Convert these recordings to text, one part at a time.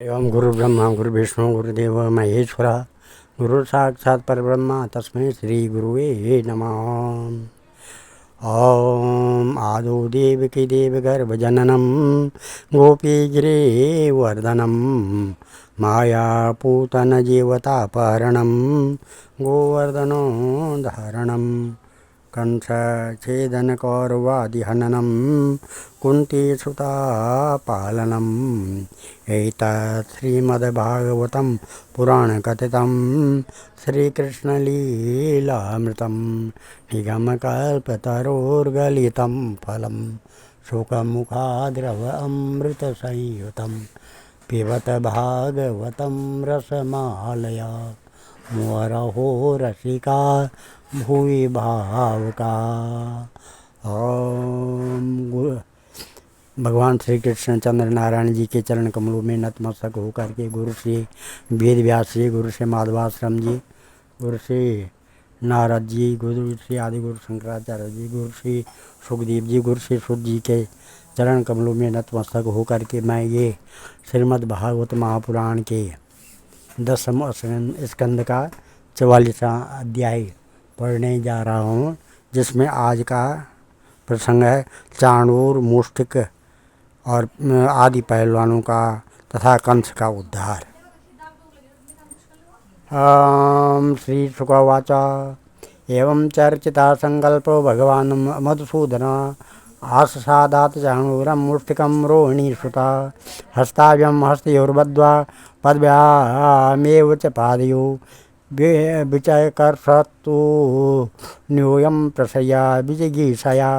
एवं गुरु ब्रह्मा गुरु विष्णु गुरुदेव महेश्वरा गुरु साक्षात् परब्रह्म तस्मै श्री गुरुवे नमः। ओम आदो देवकी देवगर्भजननं गोपीगिरिवर्धनं मायापूतनजीवतापहरणं गोवर्धनोद्धारणं कंसच्छेदनकौरवादिहननं कुन्तीसुतापालनम् एतत् श्रीमद्भागवतं पुराणकथितं श्रीकृष्णलीलामृतं निगमकल्पतरोर्गलितं फलं शुकमुखाद्रवमृतसंयुतं पिबत भागवतं रसमालया मुहुरहो रसिका भुवि भावुका। भगवान श्री कृष्ण चंद्र नारायण जी के चरण कमलों में नतमस्तक होकर के गुरु श्री वेद व्यास जी, गुरु श्री माधवाश्रम जी, गुरु श्री नारद जी, गुरु श्री आदि गुरु शंकराचार्य जी, गुरु श्री सुखदेव जी, गुरु श्री सुध जी के चरण कमलों में नतमस्तक होकर के मैं ये श्रीमद् भागवत महापुराण के 10वें स्कंद का 44वां अध्याय पढ़ने जा रहा हूँ, जिसमें आज का प्रसंग है चाणूर, मुष्टिक और आदि पहलवानों का तथा कंस का उद्धार। श्री शुकवाच एवं चर्चिता संकल्पो भगवान मधुसूदन आसादात चाणूरम मुष्टिकम रोहिणीसुता हस्ताभ्यम हस्तयोर्बद्ध्वा पद्भ्यामेव च पादयो विचकर्षतु न्यूयं प्रशया विजिगीषया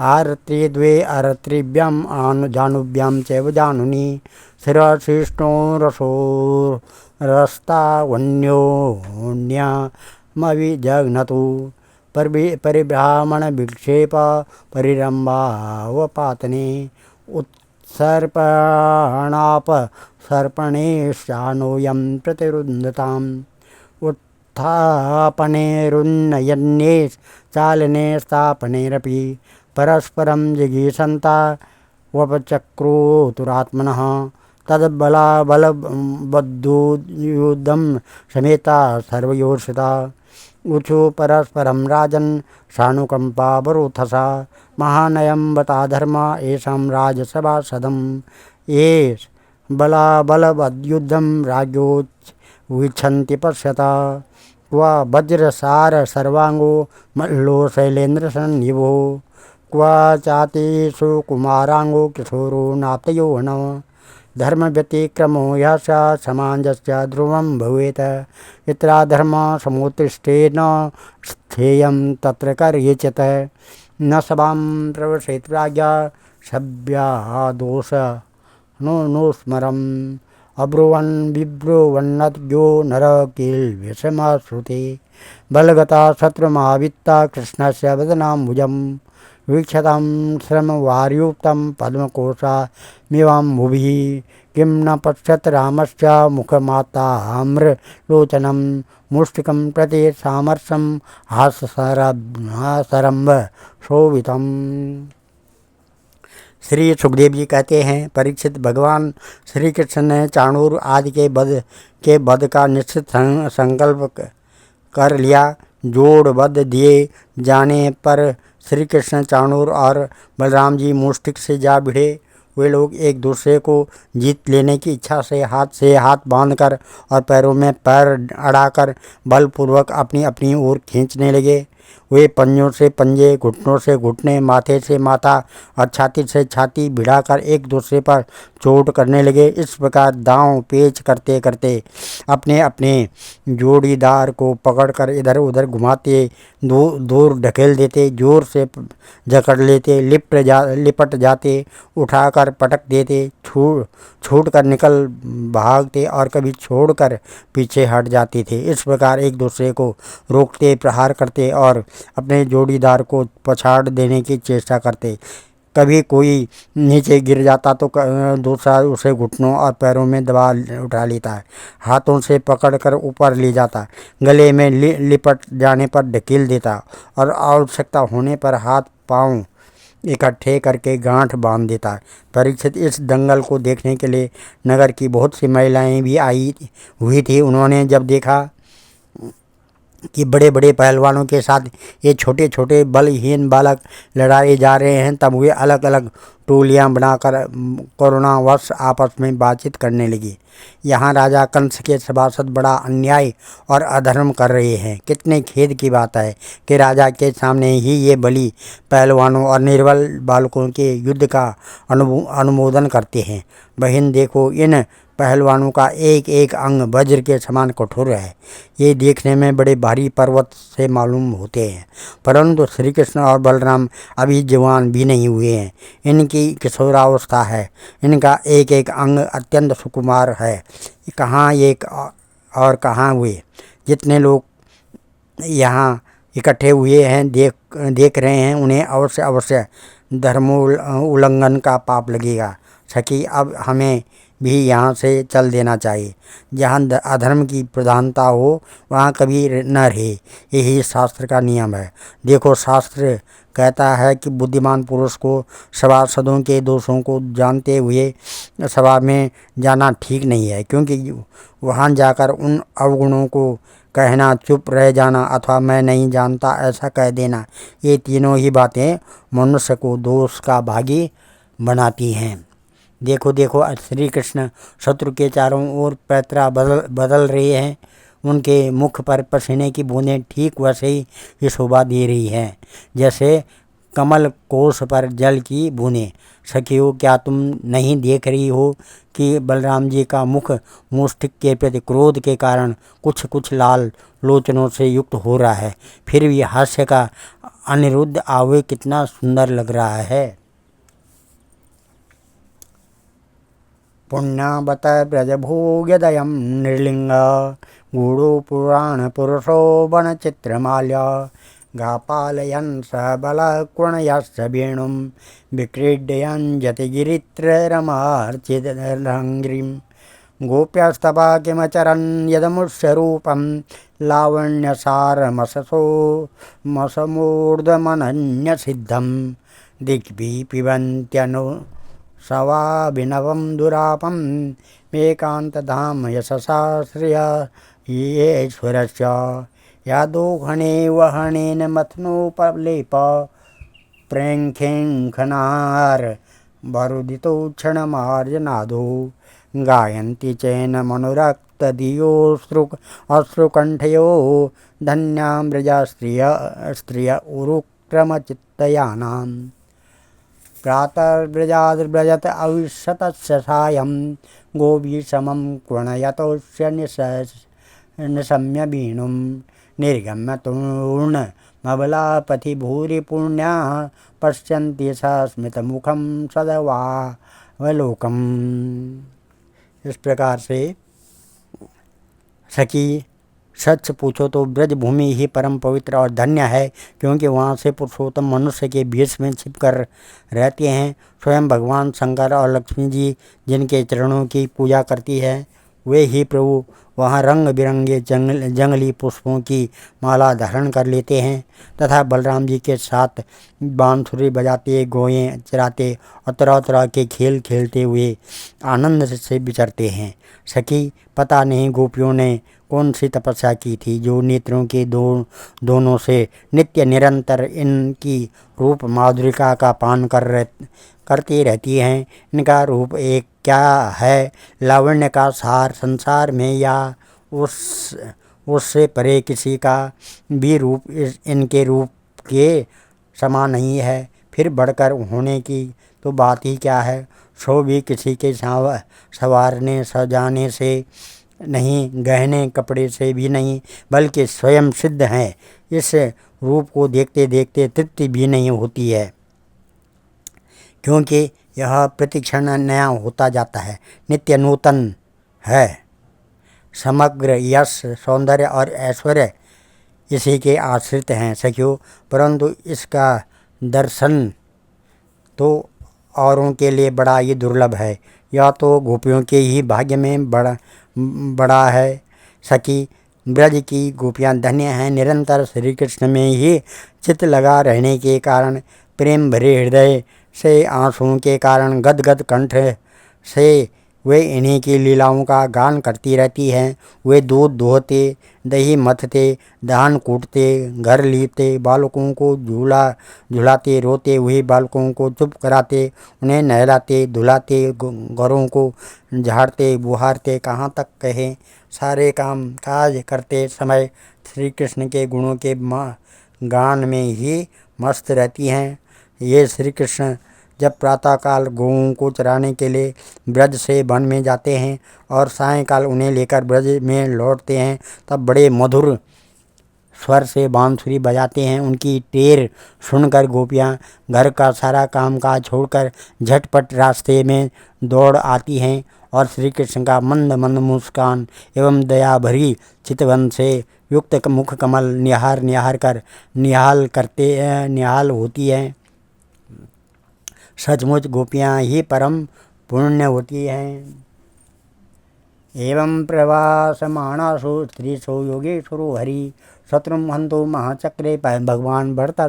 आरत्रि द्वे आरत्रिभ्याम् जानुभ्यां चैव जानुनि शिरशिष्णो रसो रस्तावन्योन्यमविजघ्नतु परिभ्रामण विक्षेप परिरम्भावपातने उत्सर्पणाप सर्पणेशानोऽयं प्रतिरुन्धताम् उत्थापनेरुन्नयन्ये चालने स्थापनेरपि परस्परं जिगीषन्ता वपचक्रोतुरात्मनः तद्बलाबलबद्धयुद्धं समेता सर्वयोषिता ऊचु परस्परं राजन् सानुकम्पावरोधसा महानयं बता धर्म येषां राजसभासदं ये बलाबलवद्युद्धं राज्ञो वीक्षन्ति पश्यता क्व वज्रसार सर्वांगो मल्लो शैलेन्द्रसन्निभो क्व चातिषु कुमारांगो किशोरो नाप्तयौवन धर्मव्यतिक्रमो यश समाजस्य ध्रुवं भवेत् यत्र धर्म समुत्तिष्ठेन स्थेयं तत्र कर्यचित् न सभां प्रवसेत् प्राज्ञा सभ्यादोष नो स्मरम् अब्रुवन् विब्रुवन्नद्यो नर किल्विषमश्रुते बलगता शत्रुमावित्ता कृष्णस्य वदनाम्बुजं वीक्षतां श्रमवार्युक्तं पद्मकोशामिवाम्बुभिः किं न पश्यत् रामस्य मुखमाताम्रलोचनं मुष्टिकं प्रति सामर्शं हासरम्भ शोभितम्। श्री सुखदेव जी कहते हैं, परीक्षित, भगवान श्री कृष्ण ने चाणूर आदि के वध का निश्चित संकल्प कर लिया। जोड़ वध दिए जाने पर श्री कृष्ण चाणूर और बलराम जी मुष्टिक से जा भिड़े। वे लोग एक दूसरे को जीत लेने की इच्छा से हाथ बांधकर और पैरों में पैर अड़ाकर बलपूर्वक अपनी अपनी ओर खींचने लगे। वे पंजों से पंजे, घुटनों से घुटने, माथे से माथा और छाती से छाती भिड़ाकर एक दूसरे पर चोट करने लगे। इस प्रकार दांव पेच करते करते अपने अपने जोड़ीदार को पकड़कर इधर उधर घुमाते, दूर ढकेल देते, जोर से जकड़ लेते, लिपट जाते, उठाकर पटक देते, छूट कर निकल भागते और कभी छोड़कर पीछे हट जाते थे। इस प्रकार एक दूसरे को रोकते, प्रहार करते और अपने जोड़ीदार को पछाड़ देने की चेष्टा करते। कभी कोई नीचे गिर जाता तो दूसरा उसे घुटनों और पैरों में दबा उठा लेता है, हाथों से पकड़कर ऊपर ले जाता, गले में लिपट जाने पर ढकेल देता और आवश्यकता होने पर हाथ पांव इकट्ठे करके गांठ बांध देता। परीक्षित इस दंगल को देखने के लिए नगर की बहुत सी महिलाएं भी आई हुई थी। उन्होंने जब देखा कि बड़े बड़े पहलवानों के साथ ये छोटे छोटे बलहीन बालक लड़ाए जा रहे हैं, तब वे अलग अलग टोलियां बनाकर करुणावश आपस में बातचीत करने लगी। यहाँ राजा कंस के सभासद बड़ा अन्याय और अधर्म कर रहे हैं। कितने खेद की बात है कि राजा के सामने ही ये बली पहलवानों और निर्बल बालकों के युद्ध का अनुमोदन करते हैं। बहन देखो, इन पहलवानों का एक एक अंग वज्र के समान कठोर है। ये देखने में बड़े भारी पर्वत से मालूम होते हैं, परंतु श्री कृष्ण और बलराम अभी जवान भी नहीं हुए हैं। इनकी किशोरावस्था है। इनका एक एक अंग अत्यंत सुकुमार है। कहाँ ये और कहाँ हुए। जितने लोग यहाँ इकट्ठे हुए हैं देख रहे हैं, उन्हें अवश्य अवश्य धर्मोल्लंघन का पाप लगेगा। सखी, अब हमें भी यहाँ से चल देना चाहिए। जहाँ अधर्म की प्रधानता हो वहाँ कभी न रहे, यही शास्त्र का नियम है। देखो, शास्त्र कहता है कि बुद्धिमान पुरुष को सभासदों के दोषों को जानते हुए सभा में जाना ठीक नहीं है, क्योंकि वहाँ जाकर उन अवगुणों को कहना, चुप रह जाना अथवा मैं नहीं जानता ऐसा कह देना, ये तीनों ही बातें मनुष्य को दोष का भागी बनाती हैं। देखो देखो, श्री कृष्ण शत्रु के चारों ओर पैतरा बदल रहे हैं। उनके मुख पर पसीने की बूंदें ठीक वैसे ही शोभा दे रही हैं जैसे कमल कोश पर जल की बूंदें। सखियों, क्या तुम नहीं देख रही हो कि बलराम जी का मुख मुष्टिक के प्रति क्रोध के कारण कुछ कुछ लाल लोचनों से युक्त हो रहा है, फिर भी हास्य का अनिरुद्ध आवे कितना सुंदर लग रहा है। पुण्यावत ब्रजभोग्यदयं नृलिंग गूढ़ो पुराण पुरुषो वनचित्रमाल्य गापालयन् सबलकुणयश्च वेणुं विक्रीडयन् जतिगिरित्ररमार्चितरङ्घ्रिं गोप्यस्तवा किमचरन् यदमुष्यरूपं लावण्यसारमससो मसमूर्धमनन्यसिद्धं दिग्भिः पिबन्त्यनु सवाभिनवं दुरापं मेकान्तधाम यशसा श्रिया येश्वरस्य यादोहणे वहनेन मथनोपलेप प्रेङ्खेङ्खनार वरुदितो क्षणमार्जनादो गायन्ति चैन मनुरक्तधियोऽश्रुकण्ठयो धन्यां व्रजा स्त्रिय उरुक्रमचित्तयानाम् प्रातर्व्रजाद्व्रजत अविशतस्य सायं गोभीसमं कुणयतोऽस्य निशम्य वीणुं निर्गम्य तूर्णमबलापथि भूरि पुण्याः पश्यन्ति स स्मितमुखं सदवावलोकम्। इस प्रकार से सखी, सच पूछो तो ब्रज भूमि ही परम पवित्र और धन्य है, क्योंकि वहाँ से पुरुषोत्तम मनुष्य के बीच में छिपकर रहते हैं। स्वयं भगवान शंकर और लक्ष्मी जी जिनके चरणों की पूजा करती है, वे ही प्रभु वहाँ रंग बिरंगे जंगली पुष्पों की माला धारण कर लेते हैं तथा बलराम जी के साथ बांसुरी बजाते, गोएं चराते और तरह तरह के खेल खेलते हुए आनंद से विचरते हैं। सखी, पता नहीं गोपियों ने कौन सी तपस्या की थी जो नेत्रों के दोनों से नित्य निरंतर इनकी रूप माधुरिका का पान करती रहती हैं। इनका रूप एक क्या है, लावण्य का सार संसार में या उससे परे किसी का भी रूप इनके रूप के समान नहीं है। फिर बढ़कर होने की तो बात ही क्या है। सो भी किसी के संवारने सजाने से नहीं, गहने कपड़े से भी नहीं, बल्कि स्वयं सिद्ध हैं। इस रूप को देखते देखते तृप्ति भी नहीं होती है, क्योंकि यह प्रतिक्षण नया होता जाता है, नित्य नूतन है। समग्र यश, सौंदर्य और ऐश्वर्य इसी के आश्रित हैं सखियों, परंतु इसका दर्शन तो औरों के लिए बड़ा ही दुर्लभ है। या तो गोपियों के ही भाग्य में बड़ा है। सखी, ब्रज की गोपियाँ धन्य हैं। निरंतर श्री कृष्ण में ही चित्त लगा रहने के कारण प्रेम भरे हृदय से आंसुओं के कारण गदगद कंठ से वे इन्हीं की लीलाओं का गान करती रहती हैं। वे दूध दोहते, दही मथते, धान कूटते, घर लीपते, बालकों को झुलाते, रोते हुए बालकों को चुप कराते, उन्हें नहलाते धुलाते, घरों को झाड़ते बुहारते, कहाँ तक कहें, सारे काम काज करते समय श्री कृष्ण के गुणों के गान में ही मस्त रहती हैं। ये श्री कृष्ण जब प्रातःकाल गौओं को चराने के लिए ब्रज से वन में जाते हैं और सायंकाल उन्हें लेकर ब्रज में लौटते हैं, तब बड़े मधुर स्वर से बांसुरी बजाते हैं। उनकी टेर सुनकर गोपियाँ घर का सारा कामकाज छोड़कर झटपट रास्ते में दौड़ आती हैं और श्री कृष्ण का मंद मंद मुस्कान एवं दया भरी चितवन से युक्त मुख कमल निहार निहार कर निहाल होती हैं। सचमुच गोपियाँ ही परम पुण्य होती हैं। एवं प्रवासमाणासु स्त्रीषु योगेश्वरो हरि शत्रुं हन्तु महाचक्रे भगवान भरत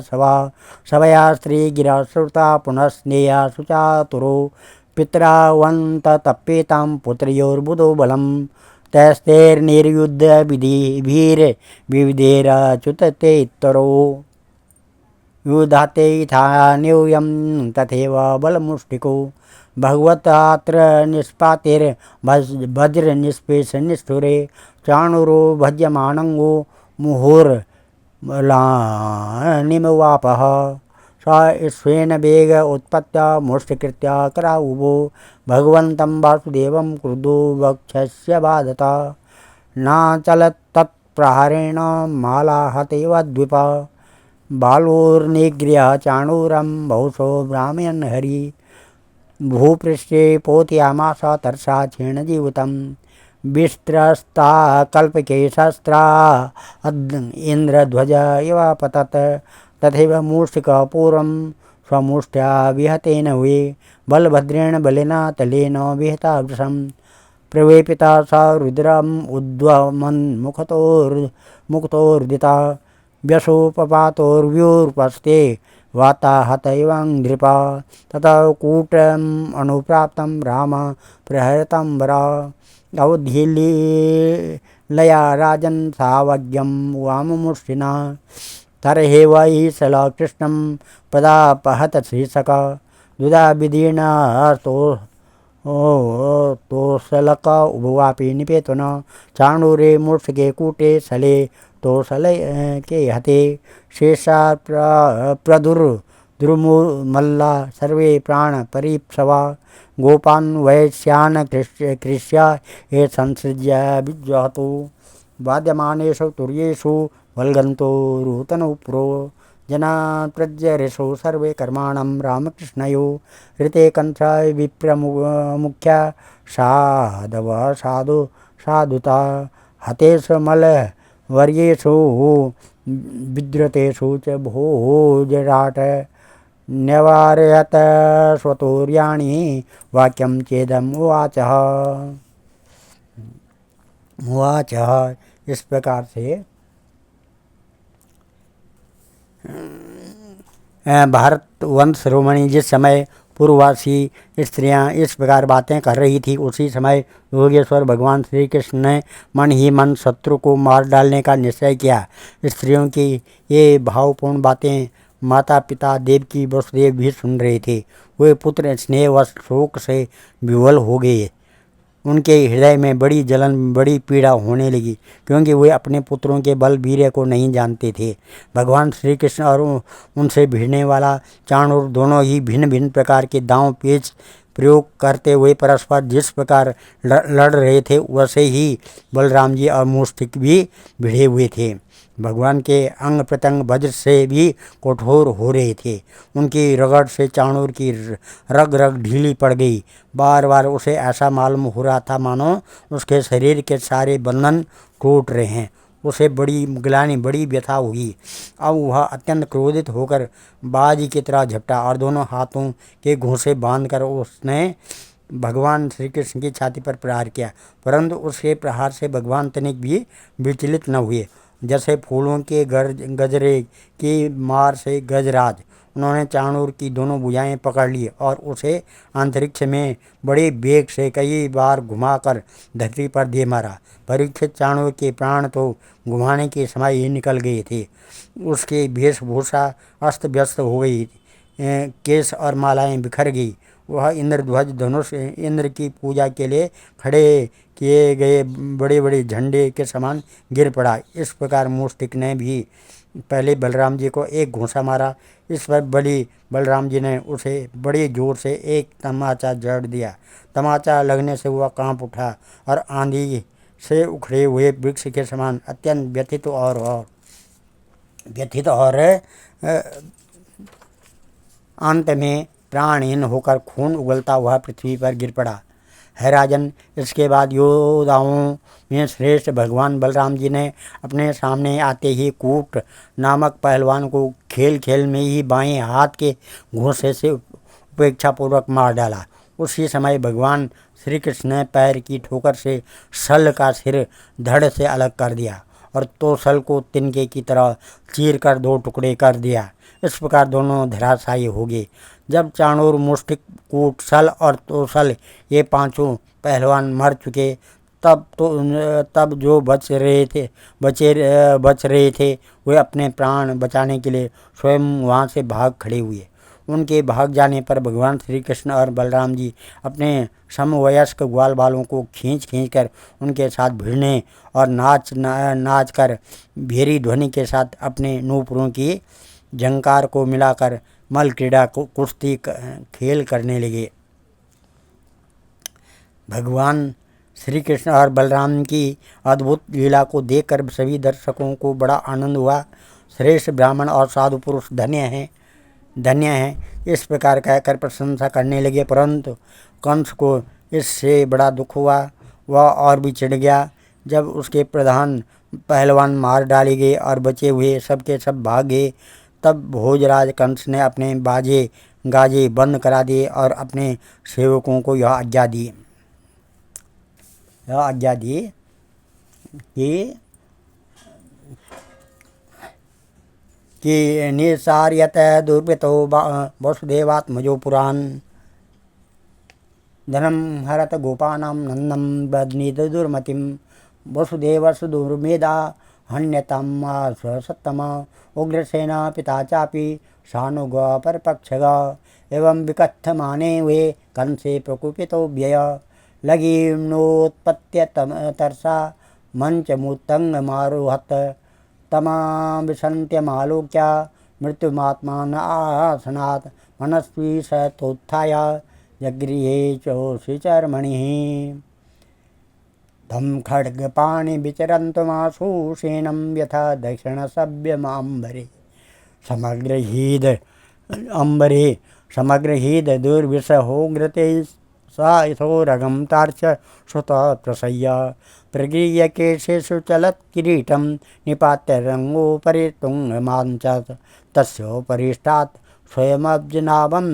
सभया स्त्री गिरा श्रुता पुनः स्नेहा सुचातुरो पितरावंत तप्येतां पुत्रयोर्बुधो बलम् तैस्तैर्निर्युद्ध विविधैरच्युतते इतरो युधाते यथान्योऽयं तथैव बलमुष्टिको भगवतात्र निष्पातिर्वज्र निष्पेष निष्ठुरे चाणूरो भज्यमानंगो मुहुर्निमवापः स स्वेन वेग उत्पत्त्य मुष्टिकृत्य करावुभो भगवन्तं वासुदेवं क्रुद्धो वक्षस्य बाधता नाचलत् तत्प्रहारेण मालाहतेव द्विपा बालोर्निगृह्य चाणूरं बहुशो भ्रामयन् हरि भूपृष्ठे पोतयामास तरसा क्षीणजीवितं विस्त्रस्ता कल्पके शस्त्रा इन्द्रध्वज इव पतत् तथैव मूषिकः पूर्वं स्वमुष्ट्या विहतेन हुए बलभद्रेण बलेन तलेन विहता वृषं प्रवेपिता स रुद्रम् उद्वमन् मुक्तोर्दिता व्यसोपपातोर्व्यूर्पस्ते वाताहत एवं नृपा ततः कूटम् अनुप्राप्तं राम प्रहरतं वरा अवधीलया राजन् सावज्ञं वाममुष्टिना तरहे वै सल कृष्णं पदापहत शीर्षक दुधा विदीर्ण तोसलक उभवापि निपेतन चाणूरे मूषिके कूटे सले तोसल के हते शेषा प्रदुर्द्रुमुमल्ला सर्वे प्राण परीप्सवा गोपान् वैश्यान् कृष्या ये संसृज्य विज्वहतु वाद्यमानेषु तुर्येषु वल्गन्तो रुहतनुप्रो जनान् प्रज्यरेषु सर्वे कर्माणं रामकृष्णयो ऋते कंसा विप्रमुख्या साधव साधुता हतेषु मलवर्येषु विद्रतेषु च भोजराट न्यवारयत स्वतोर्याणि वाक्यं चेदम् उवाच। इस प्रकार से भारत वंश शिरोमणि जिस समय पूर्ववासी स्त्रियां इस प्रकार बातें कर रही थी, उसी समय योगेश्वर भगवान श्री कृष्ण ने मन ही मन शत्रु को मार डालने का निश्चय किया। स्त्रियों की ये भावपूर्ण बातें माता पिता देवकी वसुदेव भी सुन रहे थे। वे पुत्र स्नेहवश शोक से विह्वल हो गए। उनके हृदय में बड़ी जलन बड़ी पीड़ा होने लगी, क्योंकि वे अपने पुत्रों के बल वीर्य को नहीं जानते थे। भगवान श्री कृष्ण और उनसे भिड़ने वाला चाणूर दोनों ही भिन्न भिन्न प्रकार के दांव पेच प्रयोग करते हुए परस्पर जिस प्रकार लड़ रहे थे, वैसे ही बलराम जी और मुष्टिक भी भिड़े हुए थे। भगवान के अंग प्रत्यंग वज्र से भी कठोर हो रहे थे। उनकी रगड़ से चाणूर की रग रग ढीली पड़ गई। बार बार उसे ऐसा मालूम हो रहा था मानो उसके शरीर के सारे बंधन टूट रहे हैं। उसे बड़ी ग्लानि बड़ी व्यथा हुई। अब वह अत्यंत क्रोधित होकर बाजी की तरह झपटा और दोनों हाथों के घूंसे बांधकर उसने भगवान श्री कृष्ण की छाती पर प्रहार किया, परंतु उसके प्रहार से भगवान तनिक भी विचलित न हुए। जैसे फूलों के गजरे की मार से गजराज उन्होंने चाणूर की दोनों भुजाएं पकड़ ली और उसे अंतरिक्ष में बड़े वेग से कई बार घुमाकर धरती पर दे मारा। परीक्षित चाणूर के प्राण तो घुमाने के समय ही निकल गए थे। उसकी वेशभूषा अस्त व्यस्त हो गई, केश और मालाएं बिखर गई। वह इंद्रध्वज धनुष इंद्र की पूजा के लिए खड़े किए गए बड़े बड़े झंडे के समान गिर पड़ा। इस प्रकार मुष्टिक ने भी पहले बलराम जी को एक घूंसा मारा। इस पर बलराम जी ने उसे बड़े जोर से एक तमाचा जड़ दिया। तमाचा लगने से वह कांप उठा और आंधी से उखड़े हुए वृक्ष के समान अत्यंत व्यथित और अंत में प्राणहीन होकर खून उगलता हुआ पृथ्वी पर गिर पड़ा। है राजन, इसके बाद योद्धाओं में श्रेष्ठ भगवान बलराम जी ने अपने सामने आते ही कूट नामक पहलवान को खेल खेल में ही बाएं हाथ के घूंसे से उपेक्षापूर्वक मार डाला। उसी समय भगवान श्री कृष्ण ने पैर की ठोकर से सल का सिर धड़ से अलग कर दिया और तोसल को तिनके की तरह चीर कर दो टुकड़े कर दिया। इस प्रकार दोनों धराशायी हो गए। जब चाणूर, मुष्टिक, कूट, सल और तोसल ये पांचों पहलवान मर चुके, तब जो बच रहे थे वे अपने प्राण बचाने के लिए स्वयं वहाँ से भाग खड़े हुए। उनके भाग जाने पर भगवान श्री कृष्ण और बलराम जी अपने समवयस्क ग्वाल बालों को खींच कर उनके साथ भिड़ने और नाच कर भेरी ध्वनि के साथ अपने नूपुरों की झंकार को मिलाकर मल क्रीड़ा को कुश्ती खेल करने लगे। भगवान श्री कृष्ण और बलराम की अद्भुत लीला को देखकर सभी दर्शकों को बड़ा आनंद हुआ। श्रेष्ठ ब्राह्मण और साधु पुरुष धन्य हैं इस प्रकार कहकर प्रशंसा करने लगे। परंतु कंस को इससे बड़ा दुख हुआ। वह और भी चिढ़ गया। जब उसके प्रधान पहलवान मार डाले गए और बचे हुए सबके सब भाग गए, तब भोजराज कंस ने अपने बाजे गाजे बंद करा दिए और अपने सेवकों को यह आज्ञा दी कि निसार्यत दुर्वृतो वसुदेवात्मजो पुराण धनम हरत गोपानां नंदम बदनीत दुर्मतिम वसुदेवस्य दुर्मेधा हन्यतम सत्तमा उग्रसेना पिता चापि सानुग परपक्षग एवं विकथमाने वे कंसे प्रकुपितो व्यय लगीनोत्पत्य तरसा मंचमुत्तंग मारोहत तमा विसन्त्यमालोक्य मृत्युमात्मान आसनात् मनस्वी स तोत्थाय जगृहे चोषिचर्मणिः धम खड्गपाणि विचरन्तमाशु सेनं यथा दक्षिणसभ्यमाम्बरे समग्रहीद दुर्विषहोग्रते सा यथोरगं तार्च श्रुत प्रसय्य प्रगृह्य केशेषु चलत् किरीटं निपात्य रङ्गोपरि तुङ्गमाञ्चत् तस्योपरिष्टात् स्वयमब्जनाभं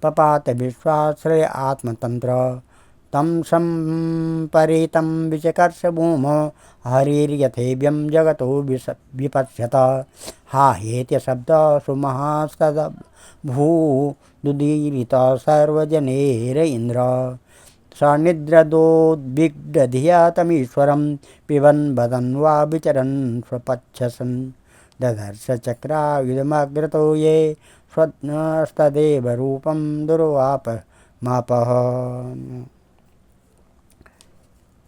पपात विश्वाश्रय आत्मतंत्र तम संपरीतं विचकर्ष भूमो हरिर्यथेभ्यं जगतो विपश्यत हा हेत्य शब्द सुमहास्तद भूदुदीरित सर्वजनेर इंद्र सनिद्रदोद्विग्नधिया तमीश्वरं पिबन् वदन् वा विचरन् स्वपच्छसन् ददर्श चक्रायुधमग्रतो ये स्वस्तदेव रूपं दुर्वाप मापः।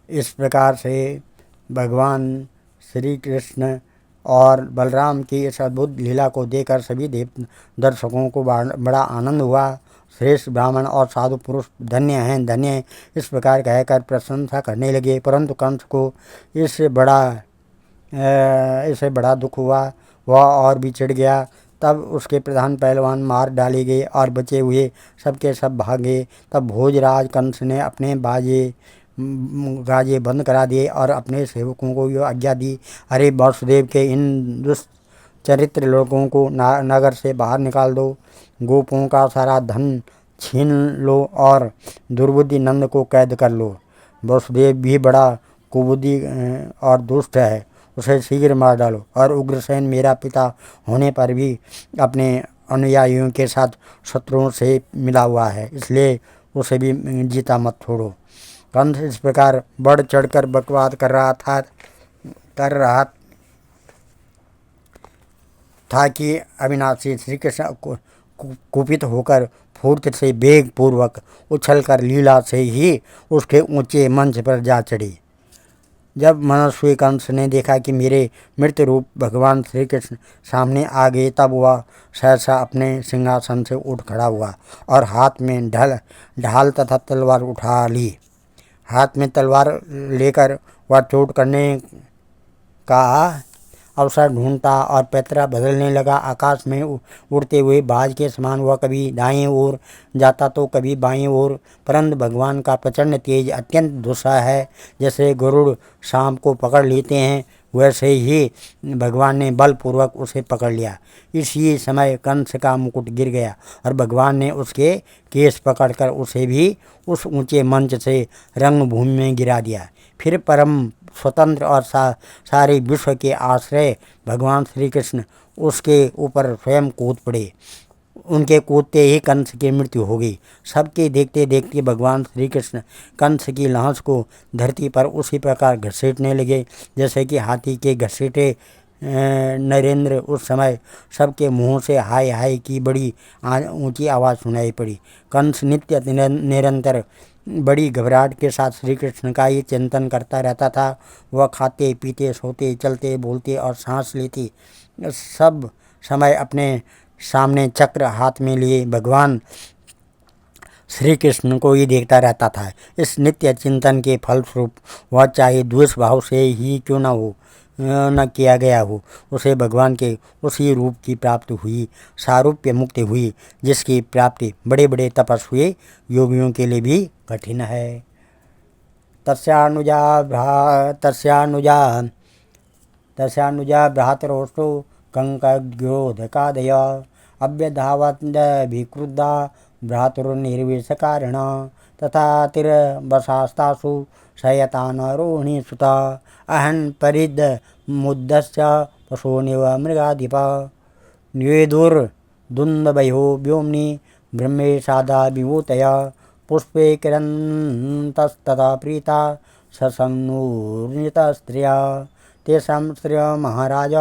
इस प्रकार से भगवान श्री कृष्ण और बलराम की इस अद्भुत लीला को देखकर सभी देव दर्शकों को बड़ा आनंद हुआ। श्रेष्ठ ब्राह्मण और साधु पुरुष धन्य हैं इस प्रकार कहकर प्रशंसा करने लगे। परंतु कंस को इससे बड़ा दुख हुआ। वह और भी चिढ़ गया। तब उसके प्रधान पहलवान मार डाले गए और बचे हुए सबके सब भागे। तब भोजराज कंस ने अपने गाजे बंद करा दिए और अपने सेवकों को यह आज्ञा दी, अरे वासुदेव के इन दुष्चरित्र लोगों को नगर से बाहर निकाल दो, गोपों का सारा धन छीन लो और दुर्बुद्धि नंद को कैद कर लो। वासुदेव भी बड़ा कुबुद्धि और दुष्ट है, उसे शीघ्र मार डालो। और उग्रसेन मेरा पिता होने पर भी अपने अनुयायियों के साथ शत्रुओं से मिला हुआ है, इसलिए उसे भी जीता मत छोड़ो। कंस इस प्रकार बढ़ चढ़कर बकवाद कर रहा था कि अविनाशी श्री कृष्ण कुपित होकर फूर्ति से वेग पूर्वक उछलकर लीला से ही उसके ऊंचे मंच पर जा चढ़ी। जब मनस्वी कंस ने देखा कि मेरे मृत रूप भगवान श्री कृष्ण सामने आ गए, तब वह सहसा अपने सिंहासन से उठ खड़ा हुआ और हाथ में ढाल तथा तलवार उठा ली। हाथ में तलवार लेकर वह चोट करने का अवसर ढूंढता और पैतरा बदलने लगा। आकाश में उड़ते हुए बाज के समान वह कभी दाएं ओर जाता तो कभी बाएं ओर, परंतु भगवान का प्रचंड तेज अत्यंत दुस्साह है। जैसे गरुड़ सांप को पकड़ लेते हैं, वैसे ही भगवान ने बलपूर्वक उसे पकड़ लिया। इसी समय कंस का मुकुट गिर गया और भगवान ने उसके केस पकड़कर उसे भी उस ऊंचे मंच से रंगभूमि में गिरा दिया। फिर परम स्वतंत्र और सारे विश्व के आश्रय भगवान श्री कृष्ण उसके ऊपर स्वयं कूद पड़े। उनके कूदते ही कंस की मृत्यु हो गई। सबके देखते देखते भगवान श्री कृष्ण कंस की लाश को धरती पर उसी प्रकार घसीटने लगे जैसे कि हाथी के घसीटे नरेंद्र। उस समय सबके मुंह से हाय हाय की बड़ी ऊंची आवाज़ सुनाई पड़ी। कंस नित्य निरंतर बड़ी घबराहट के साथ श्री कृष्ण का ही चिंतन करता रहता था। वह खाते पीते सोते चलते बोलते और सांस लेते सब समय अपने सामने चक्र हाथ में लिए भगवान श्री कृष्ण को ही देखता रहता था। इस नित्य चिंतन के फलस्वरूप वह चाहे द्वेष भाव से ही क्यों न किया गया हो, उसे भगवान के उसी रूप की प्राप्ति हुई, सारूप्य मुक्ति हुई, जिसकी प्राप्ति बड़े बड़े तपस्वी योगियों के लिए भी कठिन है। तस्यानुजा भ्रातरोष्टो कंकद्योधकादय अव्यधावद्भिक्रुद्धा भ्रातुर्निर्विषकारिण तथा तिरवशास्तासु शयतानरोहिणी सुता अहन् परिदमुद्दस्य पशूनिव मृगाधिप न्वेदुर्दुन्दभयो व्योम्नि ब्रह्मेशादा विभूतया पुष्पे किरन्तस्तथा प्रीता ससन्नूर्णितस्त्रिया तेषां श्रियमहाराज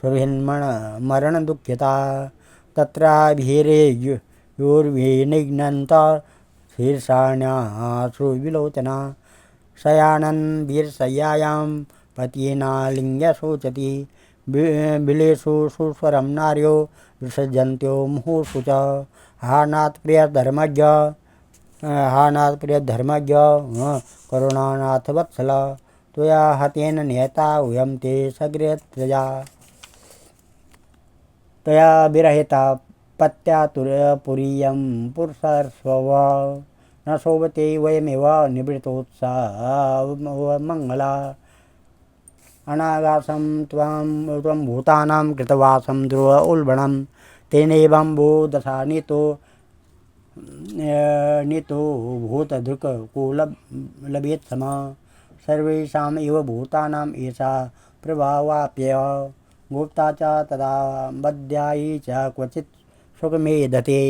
सुरहिन्मरणदुःखिता तत्राभिरेयोर्विनिघ्नन्त शीर्षाण्याश्रुविलोचना शयानन् वीरशय्यायां पत्येनालिङ्ग्य शोचति बिलेषु सुस्वरं नार्यो विसर्जन्त्यो मुहुषु च हा नाथ प्रियधर्मज्ञ करुणानाथ वत्सल त्वया हतेन निहता वयं ते सगृहत्रजा त्वया विरहिता पत्यातुरपुरीयं पुरुषर्स्वव न शोभते वयमेव निवृत्तोत्साहमङ्गला अनागासं त्वं भूतानां कृतवासं ध्रुव उल्बणं तेनैवं बोधसा नीतो भूतधृक् को लभेत् सम सर्वेषाम् इव भूतानाम् एषा प्रभावाप्यय गुप्ता च तदा बध्यायी च क्वचित् सुखमेधते।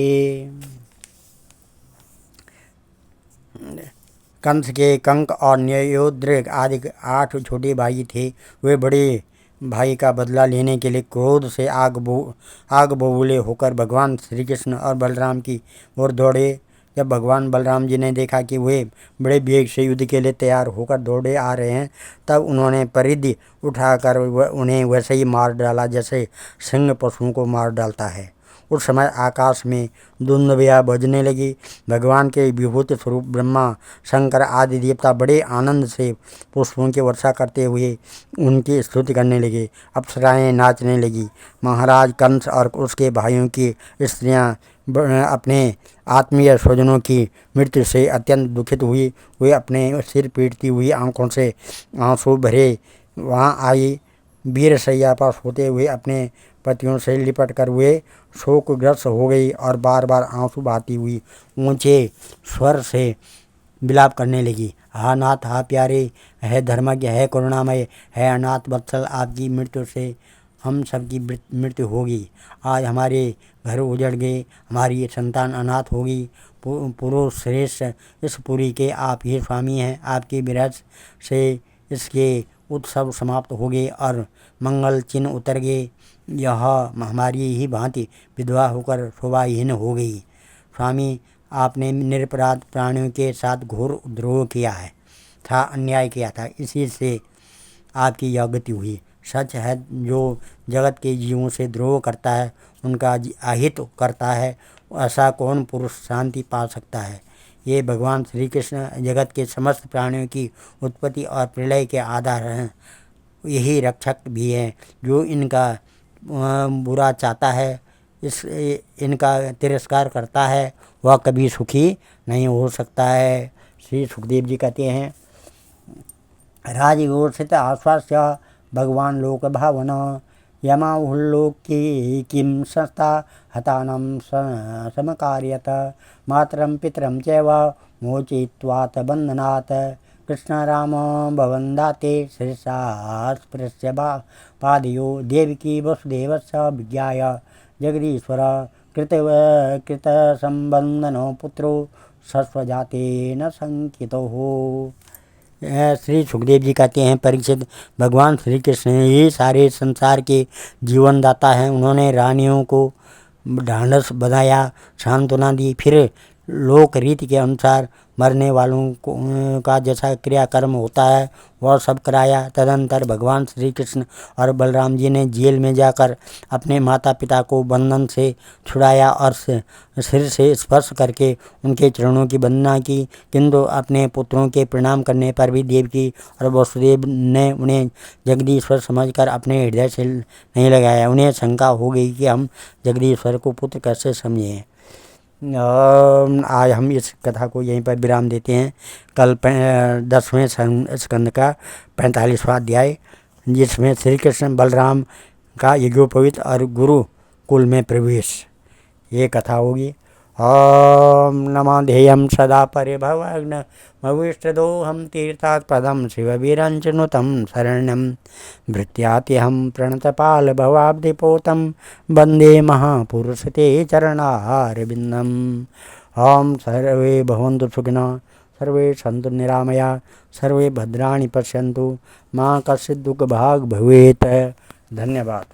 कंस के कंक और न्योद्र आदि 8 छोटे भाई थे। वे बड़े भाई का बदला लेने के लिए क्रोध से आग बबूले होकर भगवान श्री कृष्ण और बलराम की ओर दौड़े। जब भगवान बलराम जी ने देखा कि वे बड़े वेग से युद्ध के लिए तैयार होकर दौड़े आ रहे हैं, तब उन्होंने परिधि उठाकर उन्हें वैसे ही मार डाला जैसे सिंह पशुओं को मार डालता है। उस समय आकाश में दुंदुभियाँ बजने लगी। भगवान के विभूति स्वरूप ब्रह्मा शंकर आदि देवता बड़े आनंद से पुष्पों की वर्षा करते हुए उनकी स्तुति करने लगे। अप्सराएं नाचने लगी। महाराज कंस और उसके भाइयों की स्त्रियां अपने आत्मीय स्वजनों की मृत्यु से अत्यंत दुखित हुई। वे अपने सिर पीटती हुई आंखों से आंसू भरे वहाँ आई। वीरशैया पर सोते हुए अपने पतियों से लिपट कर वे शोकग्रस्त हो गई और बार बार आंसू बहाती हुई ऊंचे स्वर से विलाप करने लगी। हा नाथ, हा प्यारे, है धर्मज्ञ, है करुणामय, है अनाथ वत्सल, आपकी मृत्यु से हम सबकी मृत्यु होगी। आज हमारे घर उजड़ गए, हमारी संतान अनाथ होगी। पुरुष श्रेष्ठ इस पुरी के आप ही स्वामी हैं। आपके विरह से इसके उत्सव समाप्त हो गए और मंगल चिन्ह उतर गए। यह हमारी ही भांति विधवा होकर शोभाहीन हो गई। स्वामी, आपने निरपराध प्राणियों के साथ घोर द्रोह किया था, अन्याय किया था, इसी से आपकी यह गति हुई। सच है, जो जगत के जीवों से द्रोह करता है, उनका अहित करता है, ऐसा कौन पुरुष शांति पा सकता है। ये भगवान श्री कृष्ण जगत के समस्त प्राणियों की उत्पत्ति और प्रलय के आधार हैं। यही रक्षक भी हैं। जो इनका बुरा चाहता है, इनका तिरस्कार करता है, वह कभी सुखी नहीं हो सकता है। श्री सुखदेव जी कहते हैं, राजगोषित आश्वास्य भगवान लोक भावना यमाहुल्लोके किं संस्था हतानं समकार्यत मातरं पितरं चैव मोचयित्वात् बन्धनात् कृष्ण राम भवन्दाते शीर्षास्पृश्य पादयो देवकी वसुदेवस्य विज्ञाय जगदीश्वर कृतसंबंधनो पुत्रो सस्वजातेन संकितो हो। श्री सुखदेव जी कहते हैं, परीक्षित, भगवान श्री कृष्ण ही सारे संसार के जीवनदाता हैं। उन्होंने रानियों को ढांढस बंधाया, सांत्वना दी, फिर लोक रीति के अनुसार मरने वालों का जैसा क्रियाकर्म होता है वह सब कराया। तदंतर भगवान श्री कृष्ण और बलराम जी ने जेल में जाकर अपने माता पिता को बंधन से छुड़ाया और सिर से स्पर्श करके उनके चरणों की वंदना की। किंतु अपने पुत्रों के प्रणाम करने पर भी देवकी और वसुदेव ने उन्हें जगदीश्वर समझकर अपने हृदय से नहीं लगाया। उन्हें शंका हो गई कि हम जगदीश्वर को पुत्र कैसे समझें। आज हम इस कथा को यहीं पर विराम देते हैं। कल 10वें स्कंद का 45वां अध्याय, जिसमें श्री कृष्ण बलराम का यज्ञोपवीत और गुरु कुल में प्रवेश, ये कथा होगी। ओम नमो ध्येयं सदा परिभवग्न भविष्यदोहं तीर्थात् पदं शिववीरञ्चनुतं शरण्यं भृत्यात्यहं प्रणतपाल भवाब्धिपोतं वन्दे महापुरुषते चरणारविन्दम्। ओम सर्वे भवन्तु सुखिनः, सर्वे सन्तु निरामया, सर्वे भद्राणि पश्यन्तु, मां कश्चित् दुःखभाग् भवेत्। धन्यवाद।